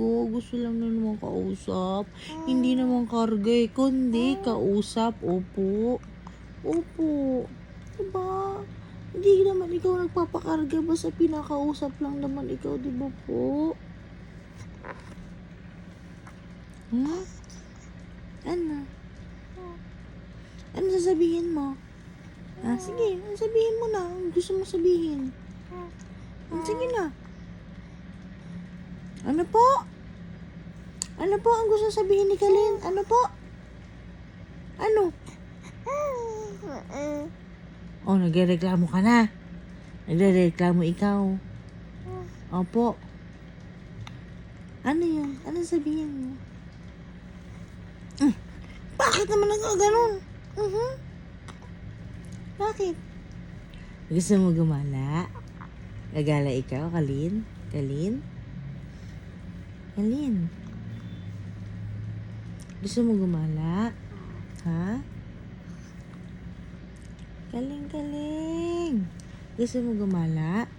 ko. Gusto lang na naman kausap. Hindi naman karga eh, kundi kausap. Opo. Opo. Diba? Hindi naman ikaw nagpapakarga. Basta pinakausap lang naman ikaw, diba po? Hmm? Ano? Ano sasabihin mo? Sige, sabihin mo na. Ang gusto mo sabihin. Sige na. Ano po? Ano po ang gusto sabihin ni Kalin? Ano po? Ano? Oh, nagrereklamo ka na. Nagrereklamo ikaw. Opo. Ano yun? Ano sabihin mo? Bakit naman nagkaganon? Bakit? Gusto mo gumala? Gagala ikaw, Kalin? Kalin? Kalin? Gusto mo gumala? Ha? Kaling. Gusto mo gumala?